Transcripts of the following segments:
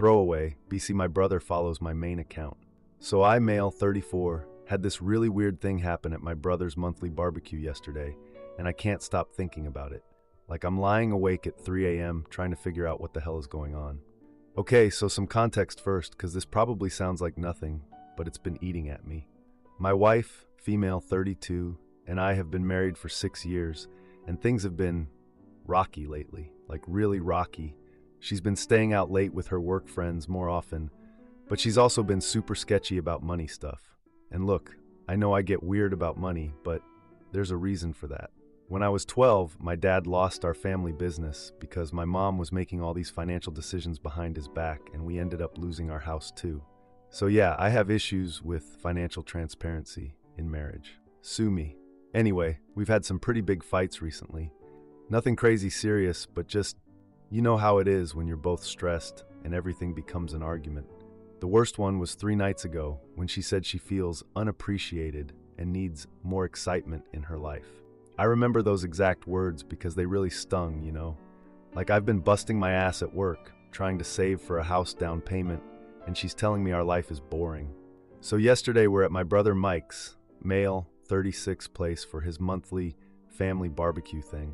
Throwaway, BC my brother follows my main account. So I, male 34, had this really weird thing happen at my brother's monthly barbecue yesterday, and I can't stop thinking about it. Like I'm lying awake at 3 a.m. trying to figure out what the hell is going on. Okay, so some context first, because this probably sounds like nothing, but it's been eating at me. My wife, female 32, and I have been married for 6 years, and things have been rocky lately, like really rocky. She's been staying out late with her work friends more often, but she's also been super sketchy about money stuff. And look, I know I get weird about money, but there's a reason for that. When I was 12, my dad lost our family business because my mom was making all these financial decisions behind his back, and we ended up losing our house too. So yeah, I have issues with financial transparency in marriage. Sue me. Anyway, we've had some pretty big fights recently. Nothing crazy serious, but just, you know how it is when you're both stressed and everything becomes an argument. The worst one was 3 nights ago when she said she feels unappreciated and needs more excitement in her life. I remember those exact words because they really stung, you know? Like I've been busting my ass at work, trying to save for a house down payment, and she's telling me our life is boring. So yesterday we're at my brother Mike's, male, 36 place for his monthly family barbecue thing.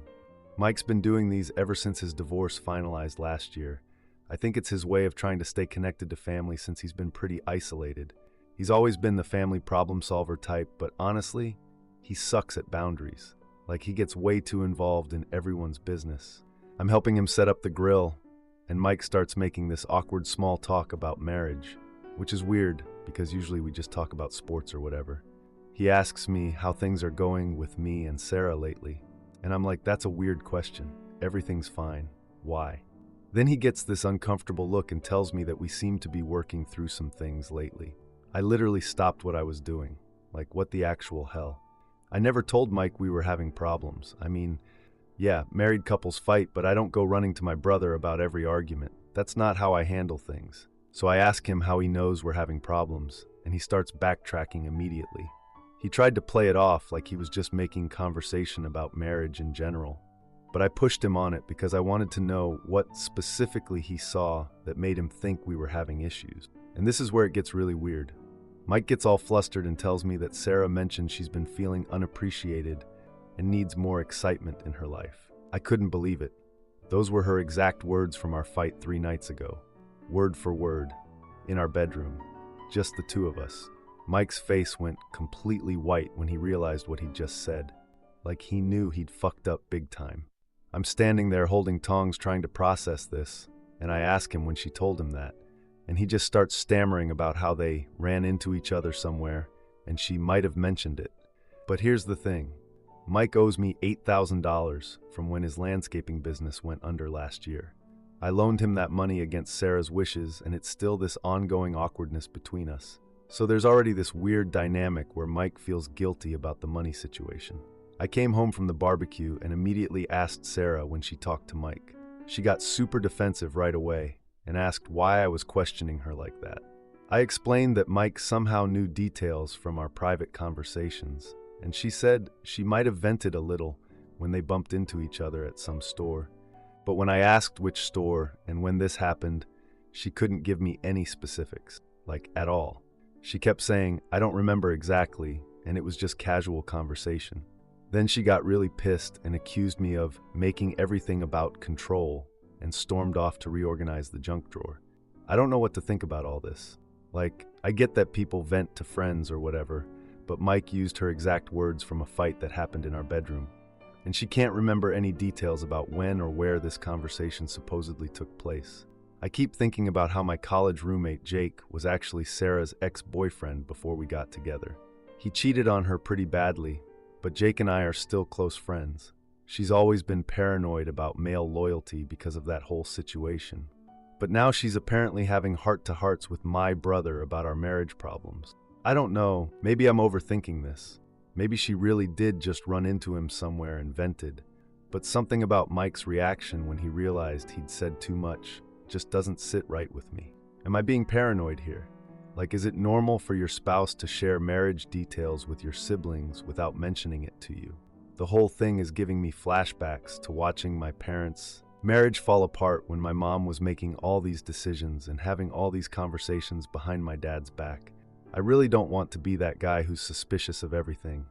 Mike's been doing these ever since his divorce finalized last year. I think it's his way of trying to stay connected to family since he's been pretty isolated. He's always been the family problem solver type, but honestly, he sucks at boundaries. Like he gets way too involved in everyone's business. I'm helping him set up the grill, and Mike starts making this awkward small talk about marriage, which is weird because usually we just talk about sports or whatever. He asks me how things are going with me and Sarah lately, and I'm like, that's a weird question. Everything's fine. Why? Then he gets this uncomfortable look and tells me that we seem to be working through some things lately. I literally stopped what I was doing. Like, what the actual hell? I never told Mike we were having problems. I mean, yeah, married couples fight, but I don't go running to my brother about every argument. That's not how I handle things. So I ask him how he knows we're having problems, and he starts backtracking immediately. He tried to play it off like he was just making conversation about marriage in general. But I pushed him on it because I wanted to know what specifically he saw that made him think we were having issues. And this is where it gets really weird. Mike gets all flustered and tells me that Sarah mentioned she's been feeling unappreciated and needs more excitement in her life. I couldn't believe it. Those were her exact words from our fight 3 nights ago. Word for word. In our bedroom. Just the two of us. Mike's face went completely white when he realized what he'd just said. Like he knew he'd fucked up big time. I'm standing there holding tongs trying to process this, and I ask him when she told him that. And he just starts stammering about how they ran into each other somewhere, and she might have mentioned it. But here's the thing. Mike owes me $8,000 from when his landscaping business went under last year. I loaned him that money against Sarah's wishes, and it's still this ongoing awkwardness between us. So there's already this weird dynamic where Mike feels guilty about the money situation. I came home from the barbecue and immediately asked Sarah when she talked to Mike. She got super defensive right away and asked why I was questioning her like that. I explained that Mike somehow knew details from our private conversations, and she said she might have vented a little when they bumped into each other at some store. But when I asked which store and when this happened, she couldn't give me any specifics, like at all. She kept saying, I don't remember exactly, and it was just casual conversation. Then she got really pissed and accused me of making everything about control and stormed off to reorganize the junk drawer. I don't know what to think about all this. Like, I get that people vent to friends or whatever, but Mike used her exact words from a fight that happened in our bedroom. And she can't remember any details about when or where this conversation supposedly took place. I keep thinking about how my college roommate Jake was actually Sarah's ex-boyfriend before we got together. He cheated on her pretty badly, but Jake and I are still close friends. She's always been paranoid about male loyalty because of that whole situation. But now she's apparently having heart-to-hearts with my brother about our marriage problems. I don't know, maybe I'm overthinking this. Maybe she really did just run into him somewhere and vented. But something about Mike's reaction when he realized he'd said too much just doesn't sit right with me. Am I being paranoid here? Like, is it normal for your spouse to share marriage details with your siblings without mentioning it to you? The whole thing is giving me flashbacks to watching my parents Marriage fall apart when my mom was making all these decisions and having all these conversations behind my dad's back. I really don't want to be that guy who's suspicious of everything.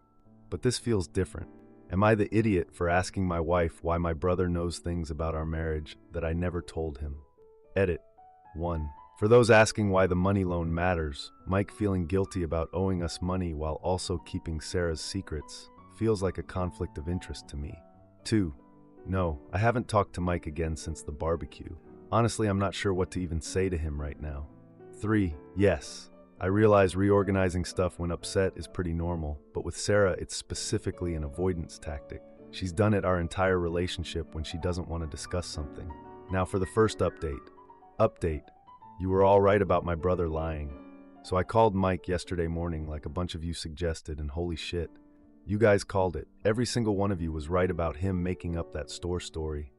But this feels different. Am I the idiot for asking my wife why my brother knows things about our marriage that I never told him? Edit. 1. For those asking why the money loan matters, Mike feeling guilty about owing us money while also keeping Sarah's secrets feels like a conflict of interest to me. 2. No, I haven't talked to Mike again since the barbecue. Honestly, I'm not sure what to even say to him right now. 3. Yes, I realize reorganizing stuff when upset is pretty normal, but with Sarah, it's specifically an avoidance tactic. She's done it our entire relationship when she doesn't want to discuss something. Now for the first update. Update. You were all right about my brother lying. So I called Mike yesterday morning like a bunch of you suggested, and holy shit. You guys called it. Every single one of you was right about him making up that store story.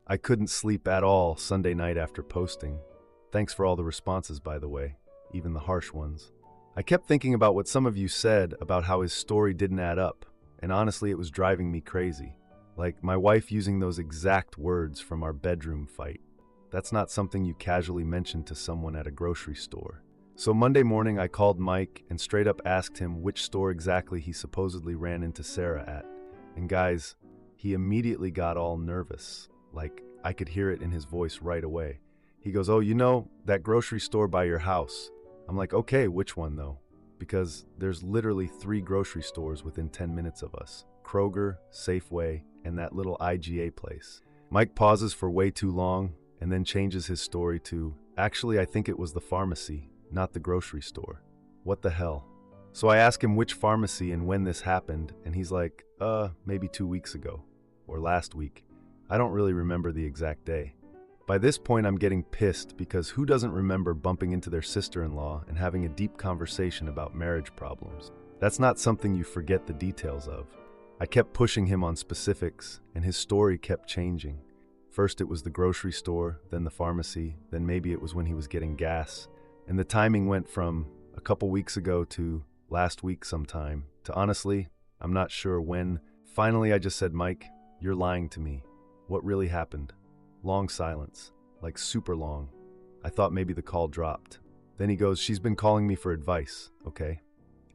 I couldn't sleep at all Sunday night after posting. Thanks for all the responses, by the way, even the harsh ones. I kept thinking about what some of you said about how his story didn't add up, and honestly, it was driving me crazy. Like my wife using those exact words from our bedroom fight. That's not something you casually mention to someone at a grocery store. So Monday morning, I called Mike and straight up asked him which store exactly he supposedly ran into Sarah at. And guys, he immediately got all nervous. Like, I could hear it in his voice right away. He goes, "Oh, you know, that grocery store by your house." I'm like, "Okay, which one though?" Because there's literally 3 grocery stores within 10 minutes of us. Kroger, Safeway, and that little IGA place. Mike pauses for way too long and then changes his story to, "Actually, I think it was the pharmacy, not the grocery store." What the hell? So I ask him which pharmacy and when this happened, and he's like, maybe 2 weeks ago, or last week. I don't really remember the exact day. By this point, I'm getting pissed because who doesn't remember bumping into their sister-in-law and having a deep conversation about marriage problems? That's not something you forget the details of. I kept pushing him on specifics, and his story kept changing. First it was the grocery store, then the pharmacy, then maybe it was when he was getting gas. And the timing went from a couple weeks ago to last week sometime to honestly, I'm not sure when. Finally, I just said, "Mike, you're lying to me. What really happened?" Long silence, like super long. I thought maybe the call dropped. Then he goes, "She's been calling me for advice, okay?"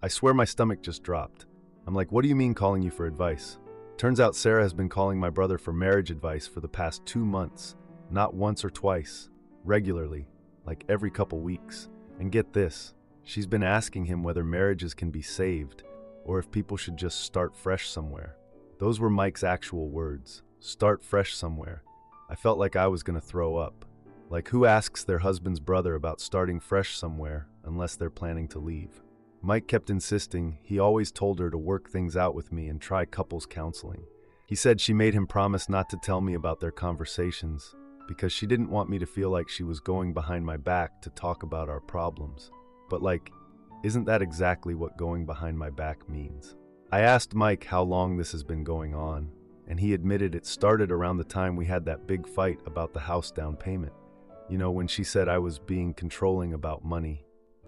I swear my stomach just dropped. I'm like, "What do you mean calling you for advice?" Turns out Sarah has been calling my brother for marriage advice for the past 2 months, not once or twice, regularly, like every couple weeks. And get this, she's been asking him whether marriages can be saved or if people should just start fresh somewhere. Those were Mike's actual words, start fresh somewhere. I felt like I was going to throw up. Like, who asks their husband's brother about starting fresh somewhere unless they're planning to leave? Mike kept insisting he always told her to work things out with me and try couples counseling. He said she made him promise not to tell me about their conversations because she didn't want me to feel like she was going behind my back to talk about our problems. But like, isn't that exactly what going behind my back means? I asked Mike how long this has been going on, and he admitted it started around the time we had that big fight about the house down payment. You know, when she said I was being controlling about money.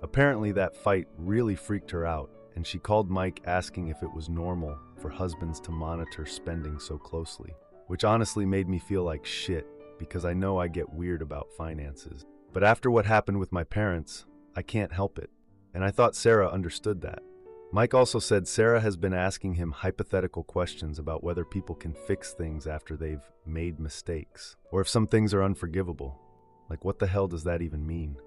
Apparently that fight really freaked her out, and she called Mike asking if it was normal for husbands to monitor spending so closely, which honestly made me feel like shit because I know I get weird about finances. But after what happened with my parents, I can't help it, and I thought Sarah understood that. Mike also said Sarah has been asking him hypothetical questions about whether people can fix things after they've made mistakes, or if some things are unforgivable. Like, what the hell does that even mean?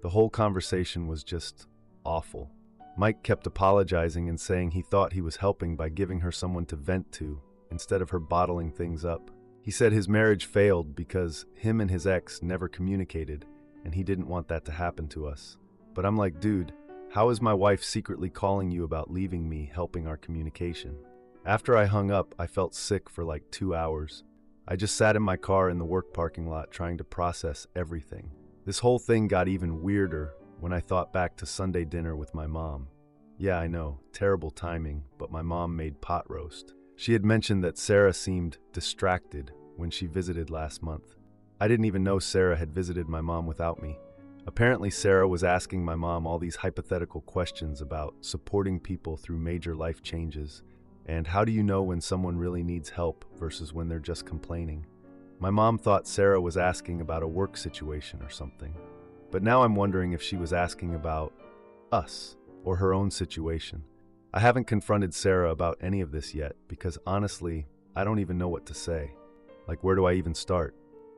The whole conversation was just awful. Mike kept apologizing and saying he thought he was helping by giving her someone to vent to instead of her bottling things up. He said his marriage failed because him and his ex never communicated, and he didn't want that to happen to us. But I'm like, dude, how is my wife secretly calling you about leaving me helping our communication? After I hung up, I felt sick for like 2 hours. I just sat in my car in the work parking lot trying to process everything. This whole thing got even weirder when I thought back to Sunday dinner with my mom. Yeah, I know, terrible timing, but my mom made pot roast. She had mentioned that Sarah seemed distracted when she visited last month. I didn't even know Sarah had visited my mom without me. Apparently, Sarah was asking my mom all these hypothetical questions about supporting people through major life changes, and how do you know when someone really needs help versus when they're just complaining. My mom thought Sarah was asking about a work situation or something. But now I'm wondering if she was asking about us or her own situation. I haven't confronted Sarah about any of this yet because honestly, I don't even know what to say. Like, where do I even start?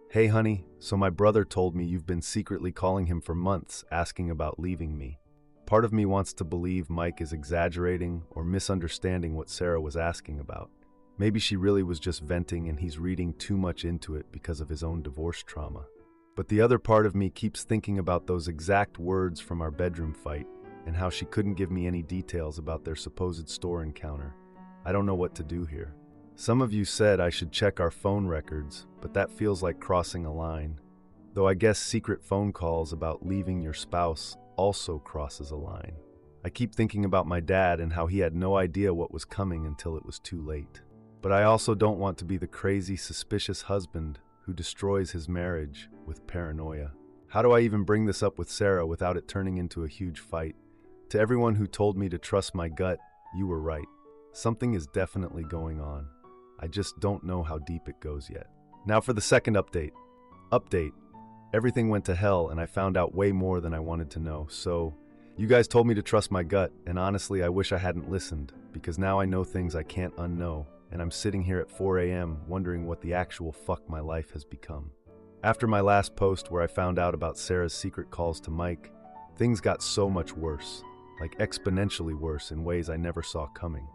Hey honey, so my brother told me you've been secretly calling him for months asking about leaving me. Part of me wants to believe Mike is exaggerating or misunderstanding what Sarah was asking about. Maybe she really was just venting and he's reading too much into it because of his own divorce trauma. But the other part of me keeps thinking about those exact words from our bedroom fight and how she couldn't give me any details about their supposed store encounter. I don't know what to do here. Some of you said I should check our phone records, but that feels like crossing a line. Though I guess secret phone calls about leaving your spouse also crosses a line. I keep thinking about my dad and how he had no idea what was coming until it was too late. But I also don't want to be the crazy, suspicious husband who destroys his marriage with paranoia. How do I even bring this up with Sarah without it turning into a huge fight? To everyone who told me to trust my gut, you were right. Something is definitely going on. I just don't know how deep it goes yet. Now for the second update. Everything went to hell and I found out way more than I wanted to know. So, you guys told me to trust my gut, and honestly I wish I hadn't listened, because now I know things I can't unknow, and I'm sitting here at 4 a.m. wondering what the actual fuck my life has become. After my last post where I found out about Sarah's secret calls to Mike, things got so much worse, like exponentially worse in ways I never saw coming.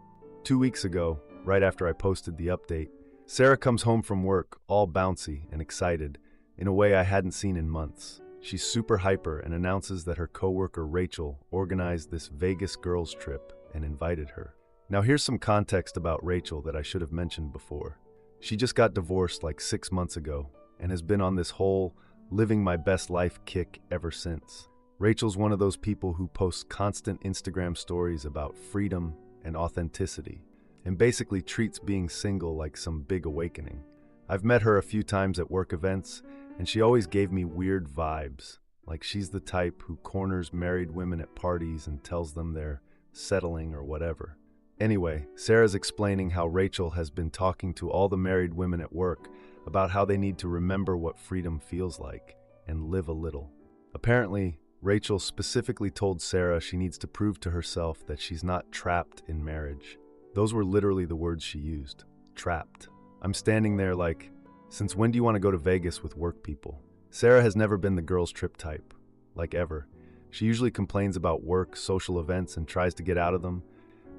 2 weeks ago, right after I posted the update, Sarah comes home from work, all bouncy and excited, in a way I hadn't seen in months. She's super hyper and announces that her coworker Rachel organized this Vegas girls trip and invited her. Now here's some context about Rachel that I should have mentioned before. She just got divorced like 6 months ago and has been on this whole living my best life kick ever since. Rachel's one of those people who posts constant Instagram stories about freedom and authenticity, and basically treats being single like some big awakening. I've met her a few times at work events, and she always gave me weird vibes, like she's the type who corners married women at parties and tells them they're settling or whatever. Anyway, Sarah's explaining how Rachel has been talking to all the married women at work about how they need to remember what freedom feels like and live a little. Apparently, Rachel specifically told Sarah she needs to prove to herself that she's not trapped in marriage. Those were literally the words she used. Trapped. I'm standing there like, since when do you want to go to Vegas with work people? Sarah has never been the girls' trip type, like ever. She usually complains about work, social events, and tries to get out of them.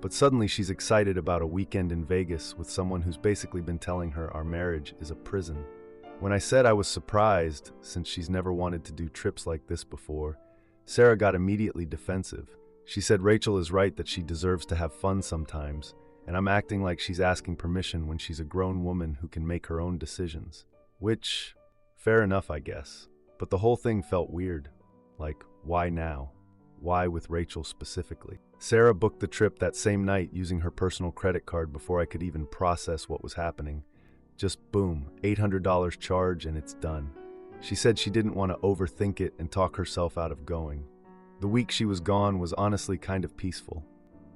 But suddenly she's excited about a weekend in Vegas with someone who's basically been telling her our marriage is a prison. When I said I was surprised, since she's never wanted to do trips like this before, Sarah got immediately defensive. She said Rachel is right that she deserves to have fun sometimes, and I'm acting like she's asking permission when she's a grown woman who can make her own decisions. Which, fair enough, I guess. But the whole thing felt weird. Like, why now? Why with Rachel specifically? Sarah booked the trip that same night using her personal credit card before I could even process what was happening. Just boom, $800 charge and it's done. She said she didn't want to overthink it and talk herself out of going. The week she was gone was honestly kind of peaceful.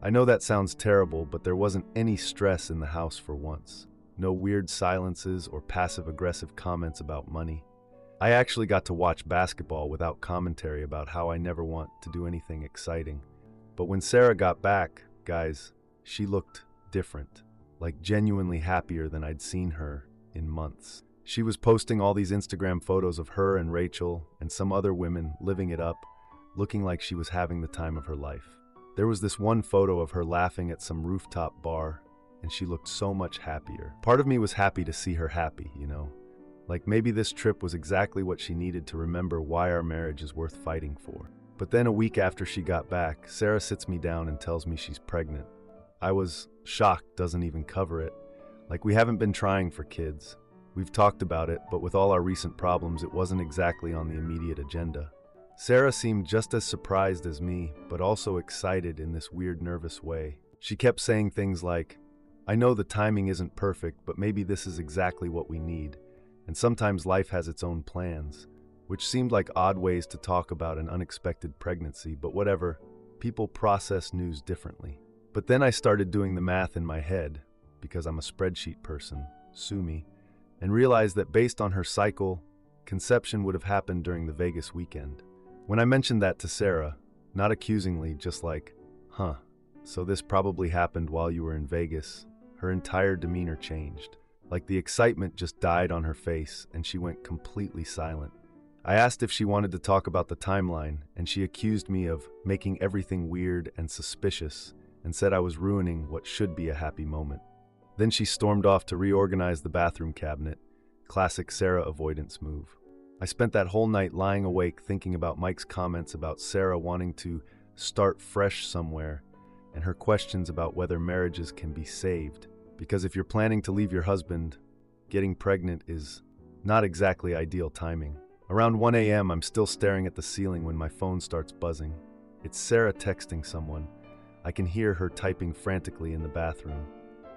I know that sounds terrible, but there wasn't any stress in the house for once. No weird silences or passive-aggressive comments about money. I actually got to watch basketball without commentary about how I never want to do anything exciting. But when Sarah got back, guys, she looked different, like genuinely happier than I'd seen her in months. She was posting all these Instagram photos of her and Rachel and some other women living it up, looking like she was having the time of her life. There was this one photo of her laughing at some rooftop bar, and she looked so much happier. Part of me was happy to see her happy, you know? Like maybe this trip was exactly what she needed to remember why our marriage is worth fighting for. But then a week after she got back, Sarah sits me down and tells me she's pregnant. I was shocked, doesn't even cover it. Like we haven't been trying for kids. We've talked about it, but with all our recent problems, it wasn't exactly on the immediate agenda. Sarah seemed just as surprised as me, but also excited in this weird, nervous way. She kept saying things like, I know the timing isn't perfect, but maybe this is exactly what we need. And sometimes life has its own plans, which seemed like odd ways to talk about an unexpected pregnancy, but whatever, people process news differently. But then I started doing the math in my head, because I'm a spreadsheet person, sue me, and realized that based on her cycle, conception would have happened during the Vegas weekend. When I mentioned that to Sarah, not accusingly, just like, huh, so this probably happened while you were in Vegas, her entire demeanor changed. Like the excitement just died on her face and she went completely silent. I asked if she wanted to talk about the timeline, and she accused me of making everything weird and suspicious and said I was ruining what should be a happy moment. Then she stormed off to reorganize the bathroom cabinet, classic Sarah avoidance move. I spent that whole night lying awake thinking about Mike's comments about Sarah wanting to start fresh somewhere and her questions about whether marriages can be saved. Because if you're planning to leave your husband, getting pregnant is not exactly ideal timing. Around 1 a.m., I'm still staring at the ceiling when my phone starts buzzing. It's Sarah texting someone. I can hear her typing frantically in the bathroom.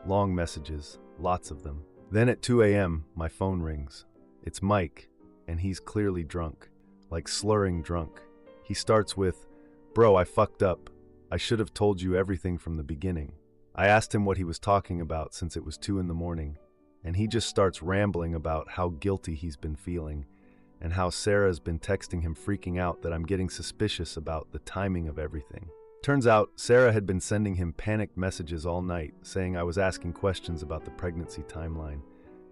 Long messages, lots of them. Then at 2 a.m., my phone rings. It's Mike, and he's clearly drunk, like slurring drunk. He starts with, "Bro, I fucked up. I should have told you everything from the beginning." I asked him what he was talking about since it was 2 in the morning, and he just starts rambling about how guilty he's been feeling and how Sarah's been texting him freaking out that I'm getting suspicious about the timing of everything. Turns out, Sarah had been sending him panicked messages all night saying I was asking questions about the pregnancy timeline,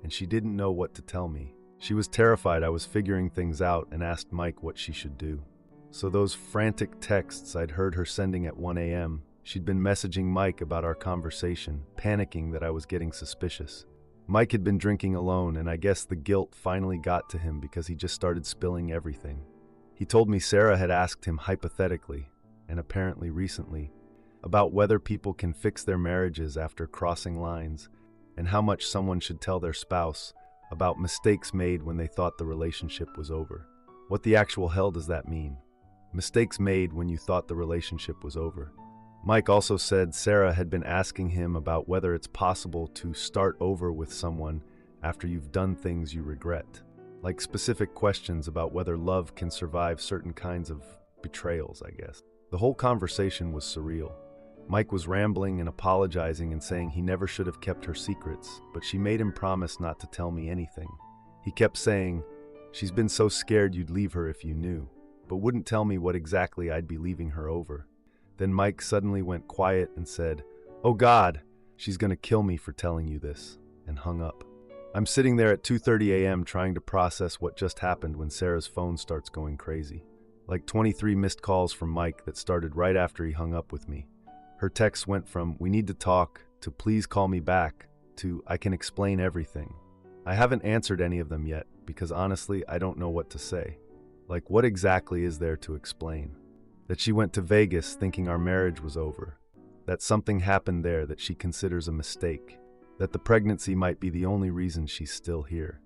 and she didn't know what to tell me. She was terrified I was figuring things out and asked Mike what she should do. So those frantic texts I'd heard her sending at 1 a.m., she'd been messaging Mike about our conversation, panicking that I was getting suspicious. Mike had been drinking alone, and I guess the guilt finally got to him because he just started spilling everything. He told me Sarah had asked him hypothetically, and apparently recently, about whether people can fix their marriages after crossing lines, and how much someone should tell their spouse about mistakes made when they thought the relationship was over. What the actual hell does that mean? Mistakes made when you thought the relationship was over. Mike also said Sarah had been asking him about whether it's possible to start over with someone after you've done things you regret, like specific questions about whether love can survive certain kinds of betrayals, I guess. The whole conversation was surreal. Mike was rambling and apologizing and saying he never should have kept her secrets, but she made him promise not to tell me anything. He kept saying, she's been so scared you'd leave her if you knew, but wouldn't tell me what exactly I'd be leaving her over. Then Mike suddenly went quiet and said, "Oh God, she's gonna kill me for telling you this," and hung up. I'm sitting there at 2:30 a.m. trying to process what just happened when Sarah's phone starts going crazy. Like 23 missed calls from Mike that started right after he hung up with me. Her texts went from, "We need to talk," to "Please call me back," to "I can explain everything." I haven't answered any of them yet because honestly, I don't know what to say. Like, what exactly is there to explain? That she went to Vegas thinking our marriage was over. That something happened there that she considers a mistake. That the pregnancy might be the only reason she's still here.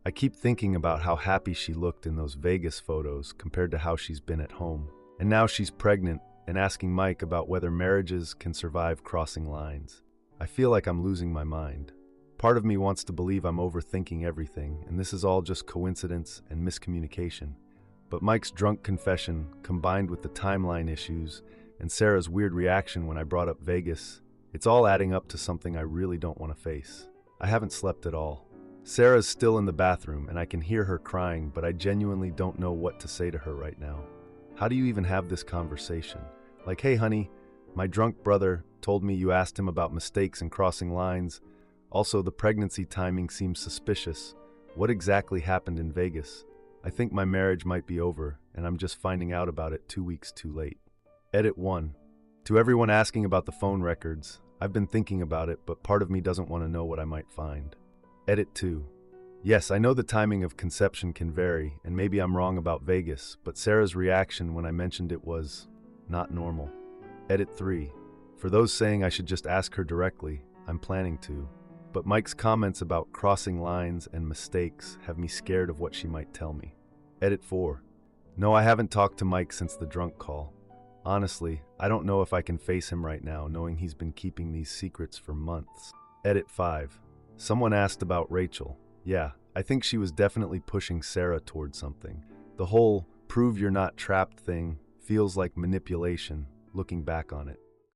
I keep thinking about how happy she looked in those Vegas photos compared to how she's been at home. And now she's pregnant and asking Mike about whether marriages can survive crossing lines. I feel like I'm losing my mind. Part of me wants to believe I'm overthinking everything and this is all just coincidence and miscommunication. But Mike's drunk confession, combined with the timeline issues and Sarah's weird reaction when I brought up Vegas, it's all adding up to something I really don't want to face. I haven't slept at all. Sarah's still in the bathroom and I can hear her crying, but I genuinely don't know what to say to her right now. How do you even have this conversation? Like, "Hey honey, my drunk brother told me you asked him about mistakes and crossing lines. Also, the pregnancy timing seems suspicious. What exactly happened in Vegas? I think my marriage might be over, and I'm just finding out about it 2 weeks too late." Edit 1. To everyone asking about the phone records, I've been thinking about it, but part of me doesn't want to know what I might find. Edit 2. Yes, I know the timing of conception can vary, and maybe I'm wrong about Vegas, but Sarah's reaction when I mentioned it was not normal. Edit 3. For those saying I should just ask her directly, I'm planning to. But Mike's comments about crossing lines and mistakes have me scared of what she might tell me. Edit 4. No, I haven't talked to Mike since the drunk call. Honestly, I don't know if I can face him right now, knowing he's been keeping these secrets for months. Edit 5. Someone asked about Rachel. Yeah, I think she was definitely pushing Sarah towards something. The whole prove you're not trapped thing feels like manipulation, looking back on it.